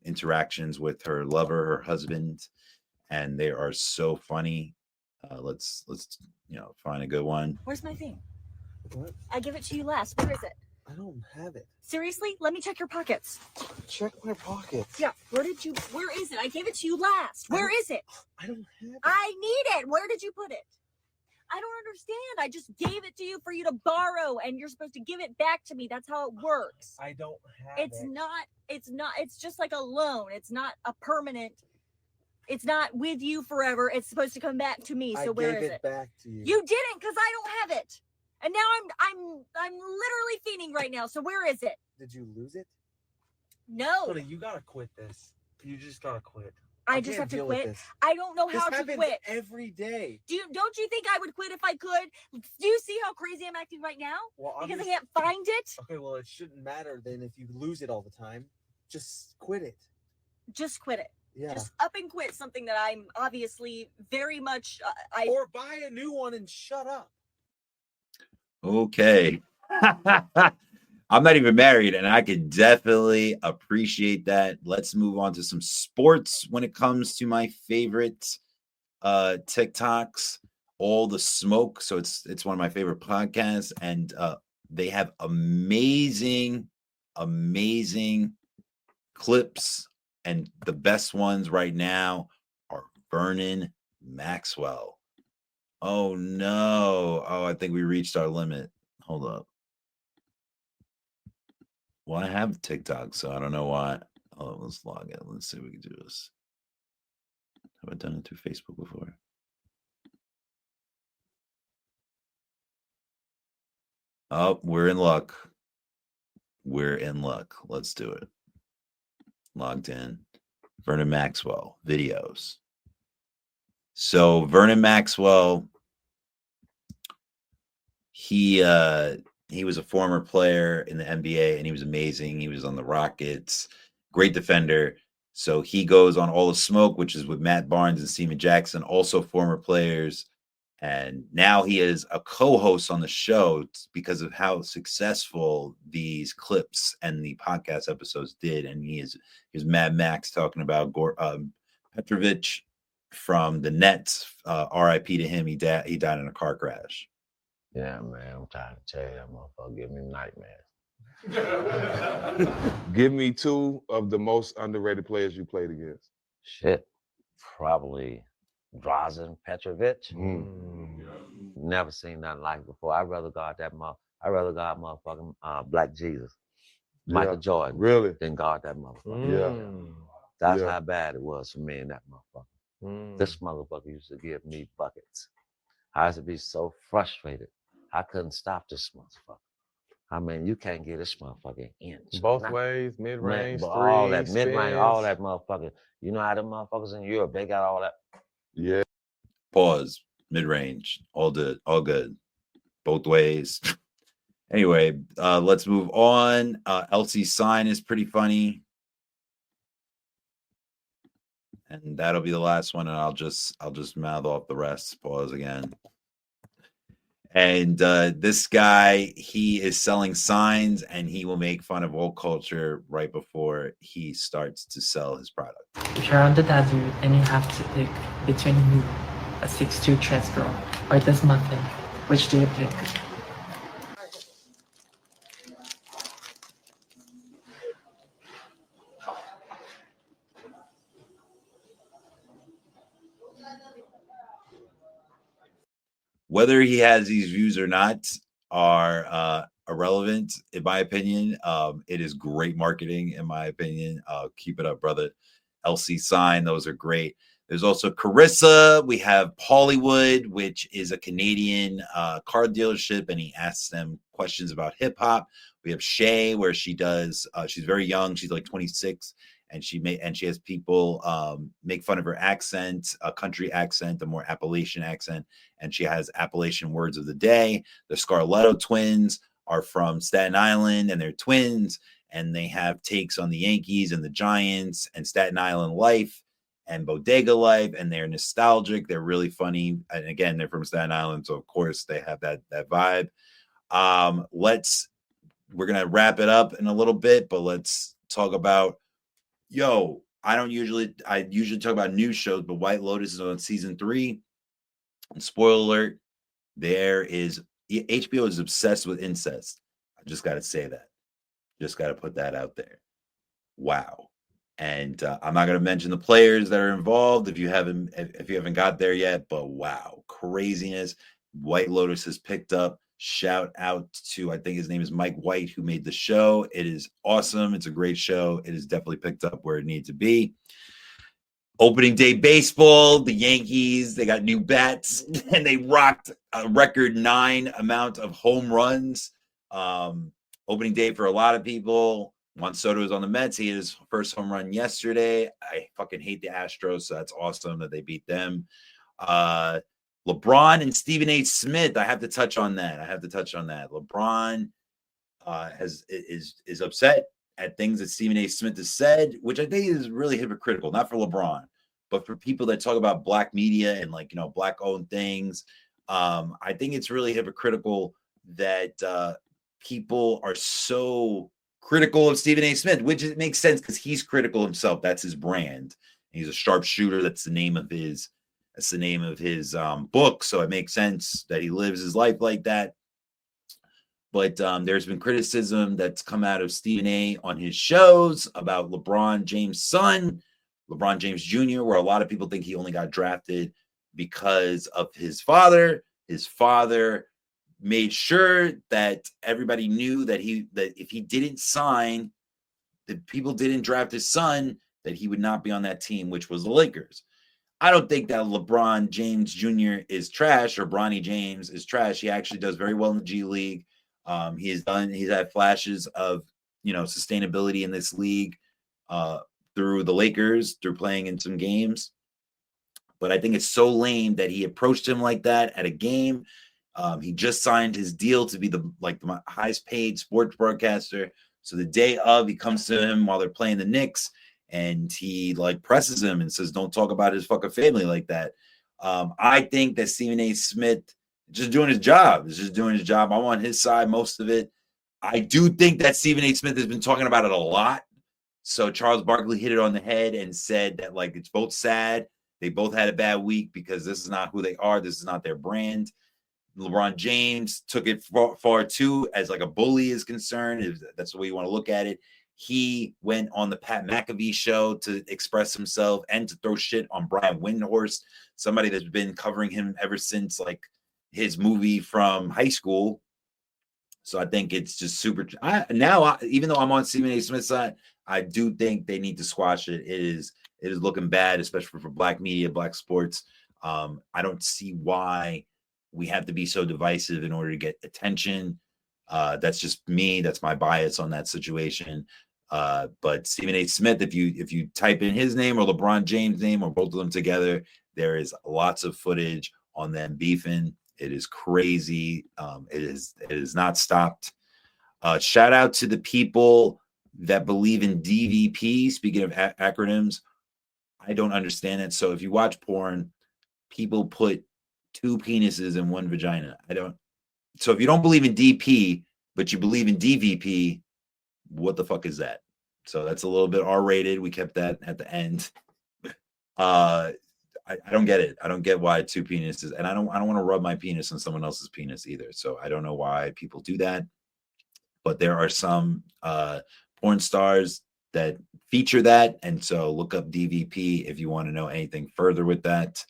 interactions with her lover, her husband, and they are so funny. Let's find a good one. Where's my thing? What? I give it to you last. Where is it? I don't have it. Seriously? Let me check your pockets. Check my pockets. Yeah. Where is it? I gave it to you last. Where is it? I don't have it. I need it. Where did you put it? I don't understand. I just gave it to you for you to borrow, and you're supposed to give it back to me. That's how it works. I don't have It's not. It's just like a loan. It's not a permanent. It's not with you forever. It's supposed to come back to me. So where is it? I gave it back to you. You didn't, because I don't have it. And now I'm literally fainting right now. So where is it? Did you lose it? No. Honey, you gotta quit this. You just gotta quit. I just have can't to deal with quit. this. I don't know This how to happens quit. every day. Don't you think I would quit if I could? Do you see how crazy I'm acting right now? Well, Because I can't find it? Okay, well, it shouldn't matter then if you lose it all the time. Just quit it. Just quit it. Yeah. Just up and quit something that I'm obviously very much. Or buy a new one and shut up. Okay. I'm not even married, and I could definitely appreciate that. Let's move on to some sports when it comes to my favorite TikToks. All the Smoke. So it's one of my favorite podcasts, and they have amazing clips, and the best ones right now are Vernon Maxwell. Oh no. Oh, I think we reached our limit. Hold up. Well, I have TikTok, so I don't know why. Oh, let's log in. Let's see if we can do this. Have I done it through Facebook before? Oh, we're in luck. Let's do it. Logged in. Vernon Maxwell videos. So Vernon Maxwell, he was a former player in the NBA, and he was amazing. He was on the Rockets, great defender. So he goes on All the Smoke, which is with Matt Barnes and Steven Jackson, also former players. And now he is a co-host on the show because of how successful these clips and the podcast episodes did. And he's Mad Max talking about Petrovic from the Nets. RIP to him. He died in a car crash. Yeah, man, I'm trying to tell you, that motherfucker give me nightmares. Give me two of the most underrated players you played against. Shit, probably Drazen Petrovic. Never seen nothing like it before. I'd rather guard motherfucking Black Jesus, Michael Jordan, really, than guard that motherfucker. That's how bad it was for me and that motherfucker. This motherfucker used to give me buckets. I used to be so frustrated. I couldn't stop this motherfucker. I mean, you can't get this motherfucking inch. Both Not- ways, mid Man, range, but all three, that mid range, all spins. that motherfucker. You know how them motherfuckers in Europe, they got all that. Yeah. Pause. Mid range. All good. All good. Both ways. Anyway, let's move on. Elsie's sign is pretty funny. And that'll be the last one, and I'll just mouth off the rest. Pause again. And this guy, he is selling signs, and he will make fun of woke culture right before he starts to sell his product. If you're on the desert and you have to pick between me, a 6'2" trans girl, or this muffin, which do you pick? Whether he has these views or not are irrelevant, in my opinion. It is great marketing, in my opinion. Keep it up, brother. LC Sign, those are great. There's also Carissa. We have Hollywood, which is a Canadian car dealership, and he asks them questions about hip hop. We have Shay, where she does. She's very young. She's like 26, and she has people make fun of her accent, a country accent, a more Appalachian accent, and she has Appalachian words of the day. The Scarletto twins are from Staten Island, and they're twins, and they have takes on the Yankees and the Giants and Staten Island life and bodega life, and they're nostalgic. They're really funny, and again, they're from Staten Island, so of course they have that vibe. We're gonna wrap it up in a little bit, but let's talk about. I usually talk about new shows, but White Lotus is on season 3. And spoiler alert, HBO is obsessed with incest. I just got to say that. Just got to put that out there. Wow. And I'm not going to mention the players that are involved if you haven't got there yet, but wow, craziness. White Lotus has picked up. Shout out to, I think his name is Mike White, who made the show. It is awesome. It's a great show. It is definitely picked up where it needs to be. Opening day baseball, the Yankees, they got new bats, and they rocked a record 9 amount of home runs. Opening day for a lot of people. Juan Soto is on the Mets. He hit his first home run yesterday. I fucking hate the Astros, so that's awesome that they beat them. LeBron and Stephen A. Smith. I have to touch on that. LeBron is upset at things that Stephen A. Smith has said, which I think is really hypocritical, not for LeBron, but for people that talk about black media and black-owned things. I think it's really hypocritical that people are so critical of Stephen A. Smith, which it makes sense because he's critical himself. That's his brand. He's a sharpshooter. That's the name of his book. So it makes sense that he lives his life like that. But there's been criticism that's come out of Stephen A. on his shows about LeBron James' son, LeBron James Jr., where a lot of people think he only got drafted because of his father. His father made sure that everybody knew that if he didn't sign, that people didn't draft his son, that he would not be on that team, which was the Lakers. I don't think that LeBron James Jr. is trash, or Bronny James is trash. He actually does very well in the G League. He's had flashes of sustainability in this league through the Lakers, through playing in some games. But I think it's so lame that he approached him like that at a game. He just signed his deal to be the highest paid sports broadcaster. So the day of, he comes to him while they're playing the Knicks, and he presses him and says, "Don't talk about his fucking family like that." I think that Stephen A. Smith just doing his job. Is just doing his job. I'm on his side most of it. I do think that Stephen A. Smith has been talking about it a lot. So Charles Barkley hit it on the head and said that it's both sad. They both had a bad week because this is not who they are. This is not their brand. LeBron James took it far too, as a bully is concerned. If that's the way you want to look at it. He went on the Pat McAfee show to express himself and to throw shit on Brian Windhorst, somebody that's been covering him ever since his movie from high school. So I think it's just super. Even though I'm on Stephen A. Smith's side, I do think they need to squash it. It is looking bad, especially for black media, black sports. I don't see why we have to be so divisive in order to get attention. That's just me. That's my bias on that situation. But Stephen A. Smith, if you type in his name or LeBron James' name or both of them together, there is lots of footage on them beefing. It is crazy. It is not stopped. Shout out to the people that believe in DVP. Speaking of acronyms, I don't understand it. So if you watch porn, people put 2 penises in 1 vagina. I don't. So if you don't believe in DP, but you believe in DVP, what the fuck is that? So that's a little bit R-rated. We kept that at the end. I don't get it. I don't get why 2 penises, and I don't want to rub my penis on someone else's penis either. So I don't know why people do that. But there are some porn stars that feature that, and so look up DVP if you want to know anything further with that.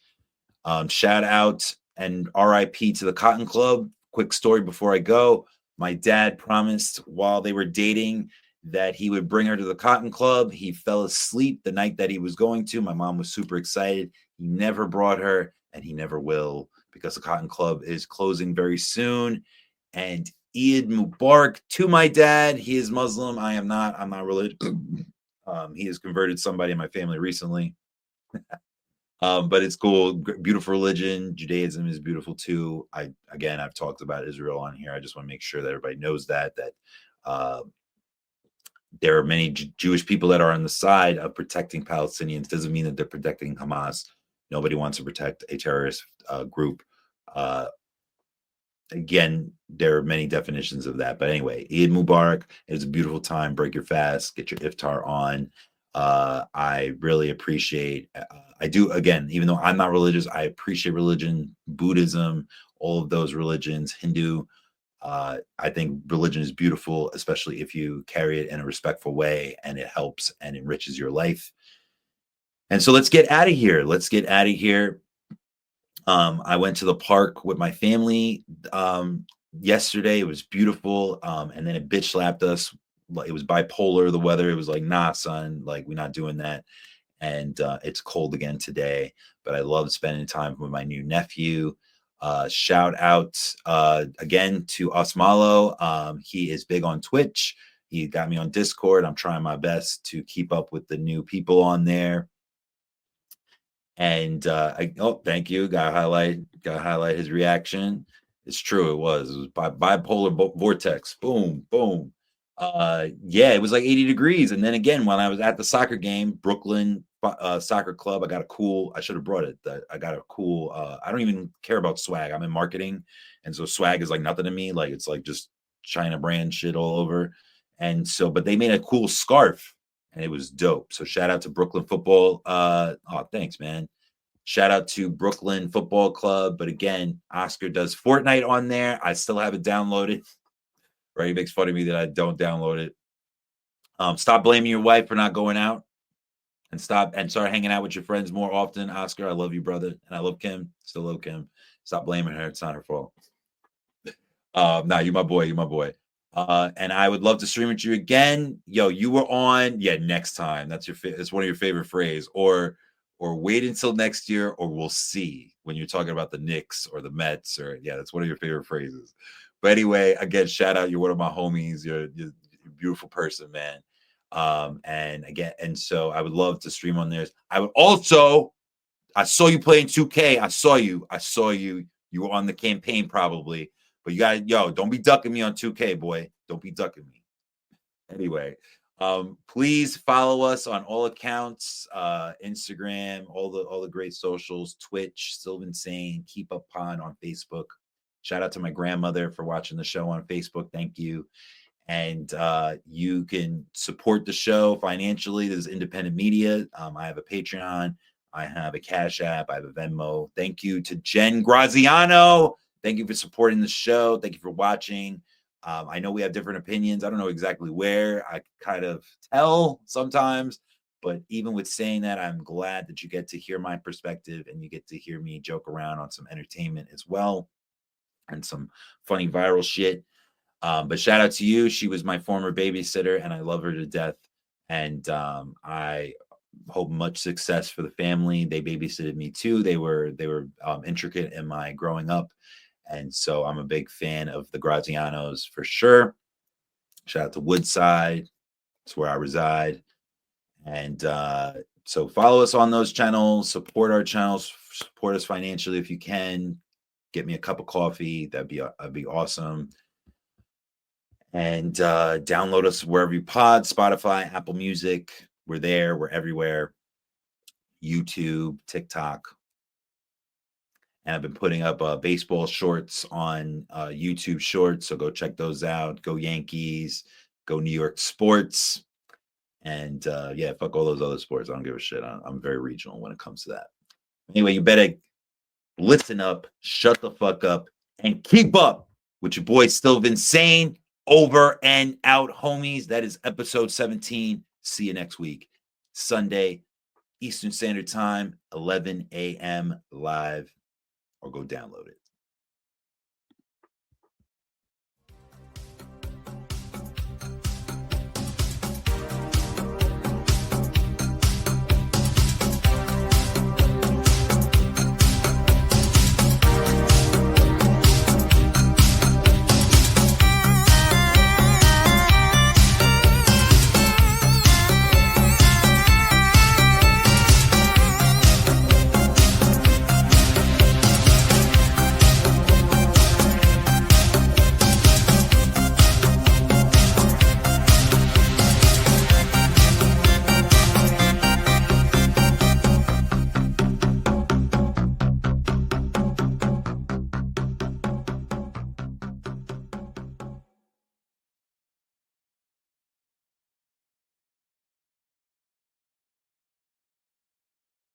Shout out and RIP to the Cotton Club. Quick story before I go. My dad promised while they were dating that he would bring her to the Cotton Club. He fell asleep the night that he was going to. My mom was super excited. He never brought her, and he never will, because the Cotton Club is closing very soon. And Eid Mubarak to my dad. He is Muslim. I am not. I'm not religious. He has converted somebody in my family recently. But it's cool. Beautiful religion. Judaism is beautiful too. I've talked about Israel on here. I just want to make sure that everybody knows that there are many Jewish people that are on the side of protecting Palestinians. Doesn't mean that they're protecting Hamas. Nobody wants to protect a terrorist group. Again, there are many definitions of that. But anyway, Eid Mubarak. It's a beautiful time. Break your fast. Get your iftar on. I really appreciate, I do, again, even though I'm not religious, I appreciate religion, Buddhism, all of those religions, Hindu. I think religion is beautiful, especially if you carry it in a respectful way and it helps and enriches your life. And so let's get out of here. I went to the park with my family yesterday. It was beautiful. And then it bitch slapped us. It was bipolar, the weather. It was like, nah, son, like, we're not doing that. And it's cold again today, but I love spending time with my new nephew. Shout out again to Osmalo. He is big on Twitch. He got me on Discord. I'm trying my best to keep up with the new people on there. And thank you. Gotta highlight his reaction. It's true. It was bipolar vortex. Boom, boom. Yeah, it was like 80 degrees. And then again, when I was at the soccer game, Brooklyn Soccer Club, I should have brought it. I got a cool, I don't even care about swag. I'm in marketing. And so swag is like nothing to me. Like, it's like just China brand shit all over. And so, but they made a cool scarf and it was dope. So shout out to Brooklyn Football. Thanks, man. Shout out to Brooklyn Football Club. But again, Oscar does Fortnite on there. I still have it downloaded. Right? He makes fun of me that I don't download it. Stop blaming your wife for not going out and start hanging out with your friends more often. Oscar, I love you, brother. And I love Kim. Still love Kim. Stop blaming her. It's not her fault. Nah, you're my boy. And I would love to stream with you again. Yo, you were on. Yeah, next time. It's one of your favorite phrases. Or wait until next year, or we'll see, when you're talking about the Knicks or the Mets, or that's one of your favorite phrases. But anyway, again, shout out. You're one of my homies. You're a beautiful person, man. And so I would love to stream on there. I would also, I saw you playing 2K. I saw you. You were on the campaign probably. But you got, don't be ducking me on 2K, boy. Don't be ducking me. Anyway, please follow us on all accounts, Instagram, all the great socials, Twitch, StillVinSane, Keep Up Pod on Facebook. Shout out to my grandmother for watching the show on Facebook. Thank you. And you can support the show financially. There's independent media. I have a Patreon. I have a Cash App. I have a Venmo. Thank you to Jen Graziano. Thank you for supporting the show. Thank you for watching. I know we have different opinions. I don't know exactly where. I kind of tell sometimes. But even with saying that, I'm glad that you get to hear my perspective and you get to hear me joke around on some entertainment as well and some funny viral shit. But shout out to you. She was my former babysitter and I love her to death. And I hope much success for the family. They babysitted me too. They were intricate in my growing up. And so I'm a big fan of the Grazianos for sure. Shout out to Woodside. It's where I reside. And so follow us on those channels, support our channels, support us financially if you can. Get me a cup of coffee. That'd be awesome. And download us wherever you pod, Spotify, Apple Music. We're there. We're everywhere. YouTube, TikTok. And I've been putting up baseball shorts on YouTube Shorts. So go check those out. Go Yankees. Go New York sports. And yeah, fuck all those other sports. I don't give a shit. I'm very regional when it comes to that. Anyway, you better listen up, shut the fuck up, and keep up with your boy StillVinSane. Over and out, homies. That is episode 17. See you next week. Sunday, Eastern Standard Time, 11 a.m. live, or go download it.